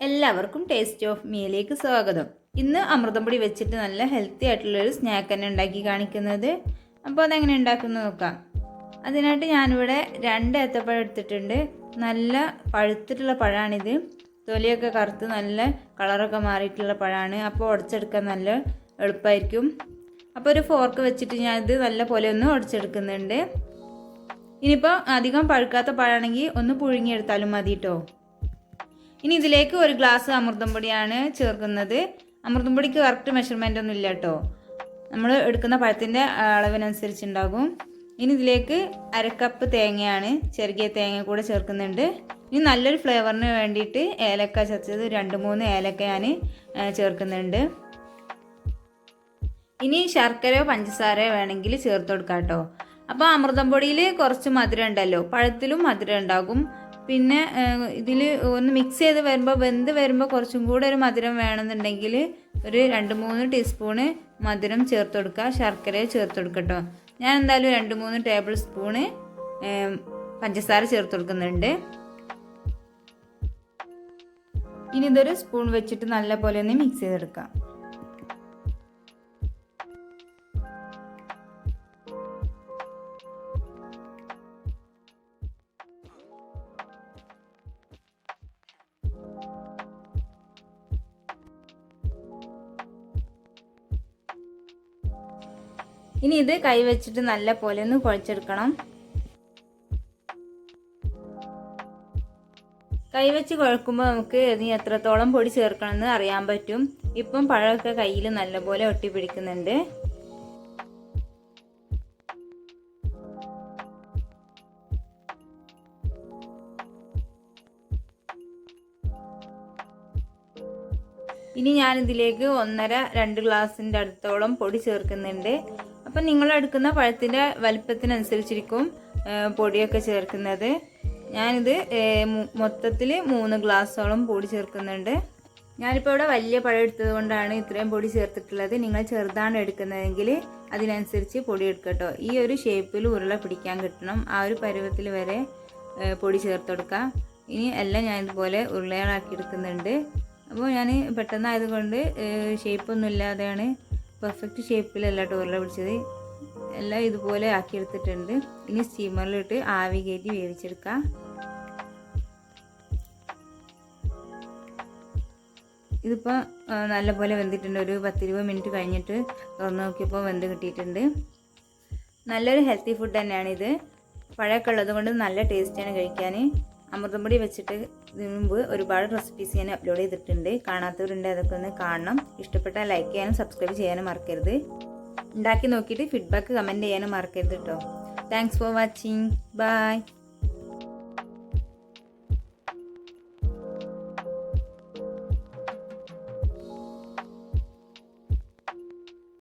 എല്ലാവർക്കും taste of മിയയിലേക്ക് സ്വാഗതം. ഇന്ന് അമൃതം പൊടി വെച്ചിട്ട് നല്ല ഹെൽത്തി ആയിട്ടുള്ളൊരു സ്നാക്ക് തന്നെ ഉണ്ടാക്കി കാണിക്കുന്നത്. അപ്പോൾ അതെങ്ങനെ ഉണ്ടാക്കുന്നത് നോക്കാം. അതിനായിട്ട് ഞാനിവിടെ 2 ഏത്തപ്പഴം എടുത്തിട്ടുണ്ട്. നല്ല പഴുത്തിട്ടുള്ള പഴമാണിത്. തൊലിയൊക്കെ കറുത്ത് നല്ല കളറൊക്കെ മാറിയിട്ടുള്ള പഴമാണ്. അപ്പോൾ ഉടച്ചെടുക്കാൻ നല്ല എളുപ്പമായിരിക്കും. അപ്പോൾ ഒരു ഫോർക്ക് വെച്ചിട്ട് ഞാനിത് നല്ല പോലെ ഒന്ന് ഉടച്ചെടുക്കുന്നുണ്ട്. ഇനിയിപ്പോൾ അധികം പഴുക്കാത്ത പഴമാണെങ്കിൽ ഒന്ന് പുഴുങ്ങിയെടുത്താലും മതി കേട്ടോ. ഇനി ഇതിലേക്ക് 1 ഗ്ലാസ് അമൃതം പൊടിയാണ് ചേർക്കുന്നത്. അമൃതം പൊടിക്ക് കറക്റ്റ് മെഷർമെൻ്റ് ഒന്നും ഇല്ല കേട്ടോ. നമ്മൾ എടുക്കുന്ന പഴത്തിൻ്റെ അളവിനനുസരിച്ചുണ്ടാകും. ഇനി ഇതിലേക്ക് 1/2 കപ്പ് തേങ്ങയാണ്, ചെറുകിയ തേങ്ങ കൂടെ ചേർക്കുന്നുണ്ട്. ഇനി നല്ലൊരു ഫ്ലേവറിന് വേണ്ടിയിട്ട് ഏലക്ക ചതച്ചത് 2-3 ഏലക്ക ഞാൻ ചേർക്കുന്നുണ്ട്. ഇനി ശർക്കരയോ പഞ്ചസാരയോ വേണമെങ്കിൽ ചേർത്ത് കൊടുക്കാം കേട്ടോ. അപ്പോൾ അമൃതം പൊടിയിൽ കുറച്ച് മധുരം ഉണ്ടല്ലോ, പഴത്തിലും മധുരം ഉണ്ടാകും. പിന്നെ ഇതിൽ ഒന്ന് മിക്സ് ചെയ്ത് വരുമ്പോൾ വെന്ത് വരുമ്പോൾ കുറച്ചും കൂടെ ഒരു മധുരം വേണമെന്നുണ്ടെങ്കിൽ ഒരു 2-3 ടീസ്പൂണ് മധുരം ചേർത്ത് കൊടുക്കുക, ശർക്കരയെ ചേർത്ത് കൊടുക്കട്ടോ. ഞാൻ എന്തായാലും 2-3 ടേബിൾ സ്പൂണ് പഞ്ചസാര ചേർത്ത് കൊടുക്കുന്നുണ്ട്. ഇനി ഇതൊരു സ്പൂൺ വെച്ചിട്ട് നല്ല പോലെ ഒന്ന് മിക്സ് ചെയ്തെടുക്കാം. ഇനി ഇത് കൈ വെച്ചിട്ട് നല്ല പോലെ ഒന്ന് കുഴച്ചെടുക്കണം. കൈ വെച്ച് കുഴക്കുമ്പോൾ നമുക്ക് ഇനി എത്രത്തോളം പൊടി ചേർക്കണമെന്ന് അറിയാൻ പറ്റും. ഇപ്പം പഴമൊക്കെ കയ്യിൽ നല്ലപോലെ ഒട്ടി പിടിക്കുന്നുണ്ട്. ഇനി ഞാനിതിലേക്ക് 1.5-2 ഗ്ലാസിൻ്റെ അടുത്തോളം പൊടി ചേർക്കുന്നുണ്ട്. അപ്പം നിങ്ങളെടുക്കുന്ന പഴത്തിൻ്റെ വലിപ്പത്തിനനുസരിച്ചിരിക്കും പൊടിയൊക്കെ ചേർക്കുന്നത്. ഞാനിത് മൊത്തത്തിൽ 3 ഗ്ലാസോളം പൊടി ചേർക്കുന്നുണ്ട്. ഞാനിപ്പോൾ ഇവിടെ വലിയ പഴം എടുത്തത് കൊണ്ടാണ് ഇത്രയും പൊടി ചേർത്തിട്ടുള്ളത്. നിങ്ങൾ ചെറുതാണ് എടുക്കുന്നതെങ്കിൽ അതിനനുസരിച്ച് പൊടി എടുക്കട്ടോ. ഈ ഒരു ഷേപ്പിൽ ഉരുള പിടിക്കാൻ കിട്ടണം. ആ ഒരു പരുവത്തിൽ വരെ പൊടി ചേർത്ത് കൊടുക്കാം. ഇനി എല്ലാം ഞാൻ ഇതുപോലെ ഉരുളകളാക്കി എടുക്കുന്നുണ്ട്. അപ്പോൾ ഞാൻ പെട്ടെന്നായതുകൊണ്ട് ഷേപ്പൊന്നും ഇല്ലാതെയാണ്, പെർഫെക്റ്റ് ഷേപ്പിലല്ല ഉരുള പിടിച്ചത്. എല്ലാം ഇതുപോലെ ആക്കിയെടുത്തിട്ടുണ്ട്. ഇനി സ്റ്റീമറിലിട്ട് ആവി കയറ്റി വേവിച്ചെടുക്കാം. ഇതിപ്പോൾ നല്ലപോലെ വെന്തിട്ടുണ്ട്. ഒരു 10-20 മിനിറ്റ് കഴിഞ്ഞിട്ട് തുറന്ന് നോക്കിയപ്പോൾ വെന്ത് കിട്ടിയിട്ടുണ്ട്. നല്ലൊരു ഹെൽത്തി ഫുഡ് തന്നെയാണിത്. പഴമൊക്കെ ഉള്ളത് കൊണ്ട് നല്ല ടേസ്റ്റാണ് കഴിക്കാൻ. അമൃതം പൊടി വെച്ചിട്ട് ഇതിനു മുമ്പ് ഒരുപാട് റെസിപ്പീസ് ഞാൻ അപ്ലോഡ് ചെയ്തിട്ടുണ്ട്. കാണാത്തവരുണ്ട്, അതൊക്കെ ഒന്ന് കാണണം. ഇഷ്ടപ്പെട്ടാൽ ലൈക്ക് ചെയ്യാനും സബ്സ്ക്രൈബ് ചെയ്യാനും മറക്കരുത്. ഉണ്ടാക്കി നോക്കിയിട്ട് ഫീഡ്ബാക്ക് കമൻറ്റ് ചെയ്യാനും മറക്കരുത് കേട്ടോ. Thanks for watching. ബൈ.